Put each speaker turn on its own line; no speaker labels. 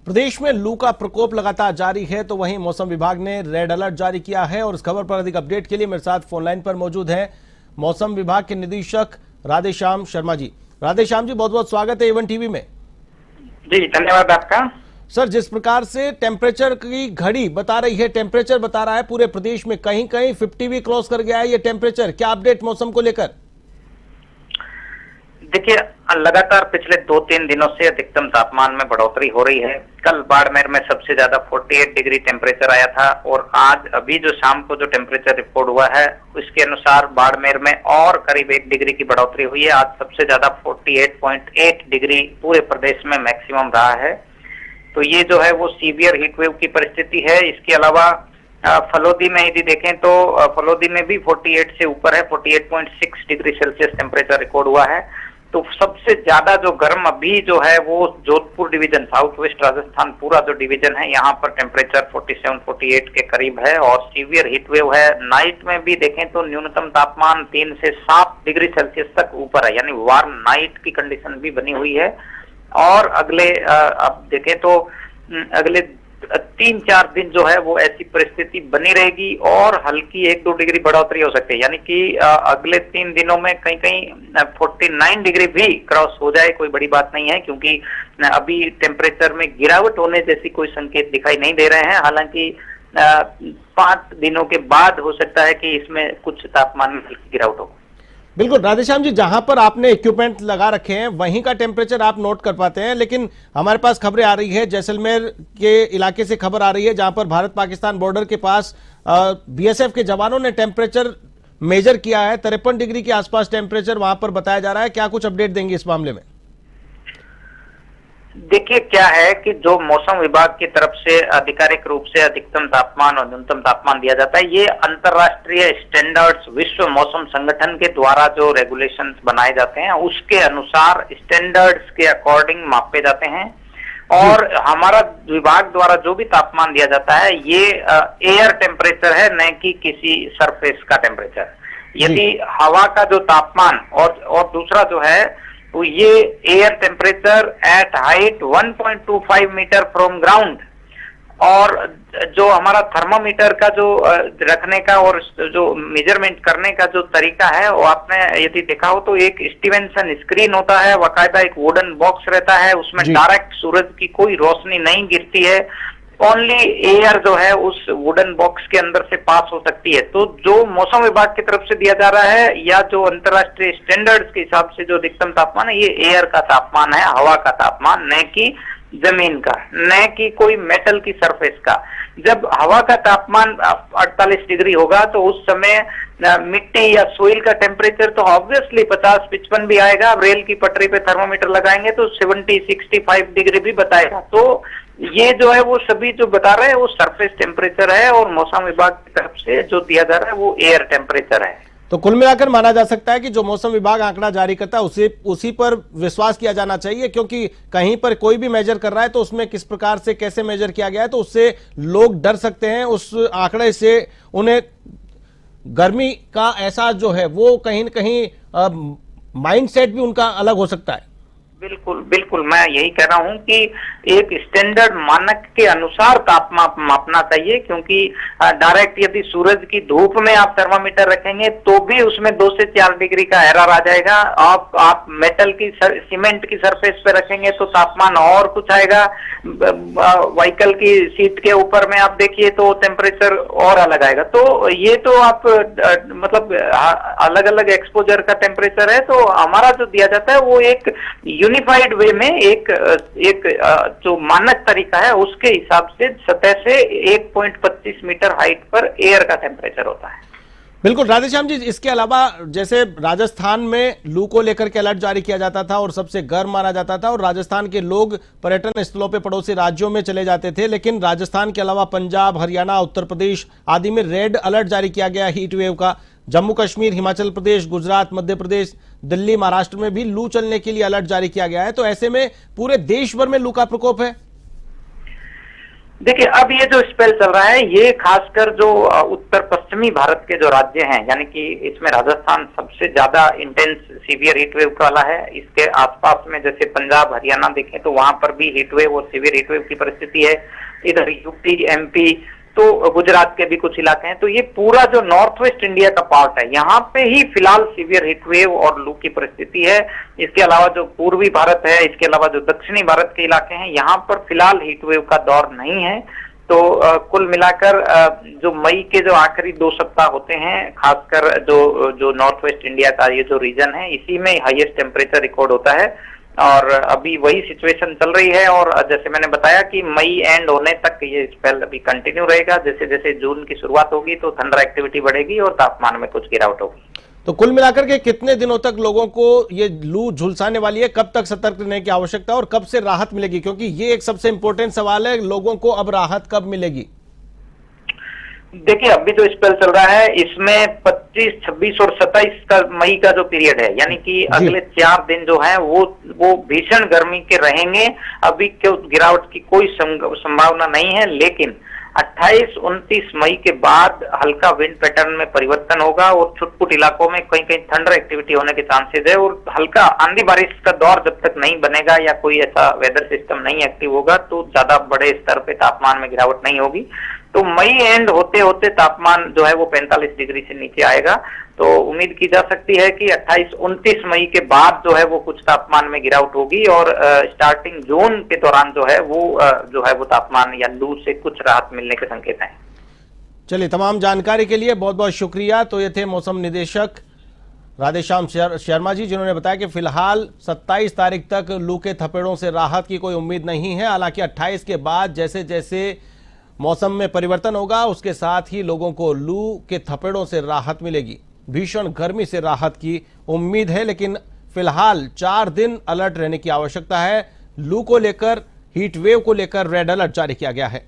प्रदेश में लू का प्रकोप लगातार जारी है, तो वहीं मौसम विभाग ने रेड अलर्ट जारी किया है। और इस खबर पर अधिक अपडेट के लिए मेरे साथ फोन लाइन पर मौजूद हैं मौसम विभाग के निदेशक राधेश्याम शर्मा जी। राधेश्याम जी, बहुत बहुत स्वागत है A1 टीवी में।
जी धन्यवाद आपका।
सर, जिस प्रकार से टेम्परेचर की घड़ी बता रही है, टेम्परेचर बता रहा है पूरे प्रदेश में कहीं कहीं 50 भी क्रॉस कर गया है ये टेम्परेचर, क्या अपडेट मौसम को लेकर?
देखिए, लगातार पिछले 2-3 दिनों से अधिकतम तापमान में बढ़ोतरी हो रही है। कल बाड़मेर में सबसे ज्यादा 48 डिग्री टेम्परेचर आया था और आज अभी जो शाम को जो टेम्परेचर रिपोर्ट हुआ है उसके अनुसार बाड़मेर में और करीब 1 डिग्री की बढ़ोतरी हुई है। आज सबसे ज्यादा 48.8 डिग्री पूरे प्रदेश में मैक्सिमम रहा है। तो ये जो है वो सीवियर हीट वेव की परिस्थिति है। इसके अलावा फलोदी में यदि देखें तो फलोदी में भी 48 से ऊपर है, 48.6 डिग्री सेल्सियस टेम्परेचर रिकॉर्ड हुआ है। तो सबसे ज्यादा जो गर्म अभी जो है वो Jodhpur division, south west Rajasthan पूरा जो डिवीजन है, यहाँ पर टेम्परेचर 47-48 के करीब है और सीवियर हीट वेव है। नाइट में भी देखें तो न्यूनतम तापमान 3 से 7 डिग्री सेल्सियस तक ऊपर है, यानी वार्म नाइट की कंडीशन भी बनी हुई है। और अगले अब देखें तो अगले 3-4 दिन जो है वो ऐसी परिस्थिति बनी रहेगी और हल्की 1-2 डिग्री बढ़ोतरी हो सकती है, यानी कि अगले 3 दिनों में कहीं कहीं 49 डिग्री भी क्रॉस हो जाए, कोई बड़ी बात नहीं है, क्योंकि अभी टेम्परेचर में गिरावट होने जैसी कोई संकेत दिखाई नहीं दे रहे हैं। हालांकि 5 दिनों के बाद हो सकता है कि इसमें कुछ तापमान में हल्की गिरावट हो।
बिल्कुल राधेश्याम जी, जहां पर आपने इक्विपमेंट लगा रखे हैं वहीं का टेम्परेचर आप नोट कर पाते हैं, लेकिन हमारे पास खबरें आ रही है, जैसलमेर के इलाके से खबर आ रही है जहां पर भारत पाकिस्तान बॉर्डर के पास BSF के जवानों ने टेम्परेचर मेजर किया है। 53 डिग्री के आसपास टेम्परेचर वहां पर बताया जा रहा है। क्या कुछ अपडेट देंगे इस मामले में?
देखिए, क्या है कि जो मौसम विभाग की तरफ से आधिकारिक रूप से अधिकतम तापमान और न्यूनतम तापमान दिया जाता है, ये अंतर्राष्ट्रीय स्टैंडर्ड्स, विश्व मौसम संगठन के द्वारा जो रेगुलेशंस बनाए जाते हैं उसके अनुसार स्टैंडर्ड्स के अकॉर्डिंग मापे जाते हैं। और हमारा विभाग द्वारा जो भी तापमान दिया जाता है ये एयर टेम्परेचर है, न कि किसी सरफेस का टेम्परेचर। यदि हवा का जो तापमान और दूसरा जो है तो ये air temperature at height 1.25 meter from ground, और जो हमारा थर्मामीटर का जो रखने का और जो मेजरमेंट करने का जो तरीका है वो आपने यदि देखा हो तो एक स्टीवेंसन स्क्रीन होता है, बाकायदा एक वुडन बॉक्स रहता है, उसमें डायरेक्ट सूरज की कोई रोशनी नहीं गिरती है, ओनली एयर जो है उस वुडन बॉक्स के अंदर से पास हो सकती है। तो जो मौसम विभाग की तरफ से दिया जा रहा है या जो अंतर्राष्ट्रीय स्टैंडर्ड्स के हिसाब से जो अधिकतम तापमान है ये एयर का तापमान है, हवा का तापमान, न कि जमीन का, न कि कोई मेटल की सरफेस का। जब हवा का तापमान 48 डिग्री होगा तो उस समय मिट्टी या सोइल का टेम्परेचर तो ऑब्वियसली 50-55 भी आएगा। अब रेल की पटरी पे थर्मोमीटर लगाएंगे तो 70-65 डिग्री भी बताएगा। तो ये जो है वो सभी जो बता रहे हैं वो सरफेस टेम्परेचर है और मौसम विभाग की तरफ से जो दिया जा रहा है वो एयर टेम्परेचर है।
तो कुल मिलाकर माना जा सकता है कि जो मौसम विभाग आंकड़ा जारी करता है उसी पर विश्वास किया जाना चाहिए, क्योंकि कहीं पर कोई भी मेजर कर रहा है तो उसमें किस प्रकार से कैसे मेजर किया गया है तो उससे लोग डर सकते हैं। उस आंकड़े से उन्हें गर्मी का एहसास जो है वो कहीं न कहीं माइंडसेट भी उनका अलग हो सकता है।
बिल्कुल बिल्कुल, मैं यही कह रहा हूं कि एक स्टैंडर्ड मानक के अनुसार तापमान मापना चाहिए, क्योंकि डायरेक्ट यदि सूरज की धूप में आप थर्मामीटर रखेंगे तो भी उसमें 2 से 4 डिग्री का एरर आ जाएगा। आप मेटल की सीमेंट की सरफेस पे रखेंगे तो तापमान और कुछ आएगा। व्हीकल की सीट के ऊपर में आप देखिए तो टेम्परेचर और अलग आएगा। तो ये तो आप मतलब अलग अलग एक्सपोजर का टेम्परेचर है। तो हमारा जो दिया जाता है वो एक यूनिफाइड वे में एक जो मानक तरीका है उसके हिसाब से सतह से 1.25 मीटर हाइट पर एयर का टेम्परेचर होता है।
बिल्कुल राधेश्याम जी, इसके अलावा जैसे राजस्थान में लू को लेकर के अलर्ट जारी किया जाता था और सबसे गर्म माना जाता था और राजस्थान के लोग पर्यटन स्थलों पे पड़ोसी राज्यों में चले जाते थे, लेकिन राजस्थान के अलावा पंजाब, हरियाणा, उत्तर प्रदेश आदि में रेड अलर्ट जारी किया गया हीट वेव का। जम्मू कश्मीर, हिमाचल प्रदेश, गुजरात, मध्य प्रदेश, दिल्ली, महाराष्ट्र में भी लू चलने के लिए अलर्ट जारी किया गया है। तो ऐसे में पूरे देश भर में लू का प्रकोप है।
देखिए, क्या है कि जो मौसम विभाग की तरफ से आधिकारिक रूप से दिया जा रहा है वो अंतर्राष्ट्रीय स्टैंडर्ड्स, विश्व मौसम संगठन के द्वारा जो रेगुलेशंस बनाए जाते हैं उसके अनुसार जो देखिए, अब ये जो स्पेल चल रहा है ये खासकर जो उत्तर पश्चिमी भारत के जो राज्य हैं, यानी कि इसमें राजस्थान सबसे ज्यादा इंटेंस सीवियर हीट वेव वाला है। इसके आसपास में जैसे पंजाब हरियाणा देखें तो वहां पर भी हीट वेव और सीवियर हीट वेव की परिस्थिति है। इधर यूपी एमपी तो गुजरात के भी कुछ इलाके हैं। तो ये पूरा जो नॉर्थ वेस्ट इंडिया का पार्ट है, यहाँ पे ही फिलहाल सीवियर हीट वेव और लू की परिस्थिति है। इसके अलावा जो पूर्वी भारत है, इसके अलावा जो दक्षिणी भारत के इलाके हैं, यहाँ पर फिलहाल हीट वेव का दौर नहीं है। तो कुल मिलाकर जो मई के जो आखिरी 2 सप्ताह होते हैं, खासकर जो नॉर्थ वेस्ट इंडिया का ये जो रीजन है, इसी में हाईएस्ट टेम्परेचर रिकॉर्ड होता है। और अभी वही सिचुएशन चल रही है। और जैसे मैंने बताया कि मई एंड होने तक ये स्पेल अभी कंटिन्यू रहेगा। जैसे जैसे जून की शुरुआत होगी तो थंडर एक्टिविटी बढ़ेगी और तापमान में कुछ गिरावट होगी।
तो कुल मिलाकर के कितने दिनों तक लोगों को ये लू झुलसाने वाली है? कब तक सतर्क रहने की आवश्यकता है और कब से राहत मिलेगी? क्योंकि ये एक सबसे इंपॉर्टेंट सवाल है, लोगों को अब राहत कब मिलेगी?
देखिए, अभी जो स्पेल चल रहा है इसमें 25, 26 और 27 का मई का जो पीरियड है, यानी कि अगले 4 दिन जो है वो भीषण गर्मी के रहेंगे। अभी क्यों गिरावट की कोई संभावना नहीं है, लेकिन 28, 29 मई के बाद हल्का विंड पैटर्न में परिवर्तन होगा और छुटपुट इलाकों में कहीं कहीं थंडर एक्टिविटी होने के चांसेस है। और हल्का आंधी बारिश का दौर जब तक नहीं बनेगा या कोई ऐसा वेदर सिस्टम नहीं एक्टिव होगा तो ज्यादा बड़े स्तर पे तापमान में गिरावट नहीं होगी। तो मई एंड होते होते तापमान जो है वो 45 डिग्री से नीचे आएगा। तो उम्मीद की जा सकती है कि 28, 29 मई के बाद जो है वो कुछ तापमान में गिरावट होगी और स्टार्टिंग जून के दौरान जो है वो तापमान या लू से कुछ राहत मिलने के संकेत हैं।
चलिए, तमाम जानकारी के लिए बहुत बहुत शुक्रिया। तो ये थे मौसम निदेशक राधेश्याम शर्मा जी, जिन्होंने बताया कि फिलहाल 27 तारीख तक लू के थपेड़ों से राहत की कोई उम्मीद नहीं है। हालांकि 28 के बाद जैसे जैसे मौसम में परिवर्तन होगा उसके साथ ही लोगों को लू के थपेड़ों से राहत मिलेगी, भीषण गर्मी से राहत की उम्मीद है। लेकिन फिलहाल 4 दिन अलर्ट रहने की आवश्यकता है। लू को लेकर, हीट वेव को लेकर रेड अलर्ट जारी किया गया है।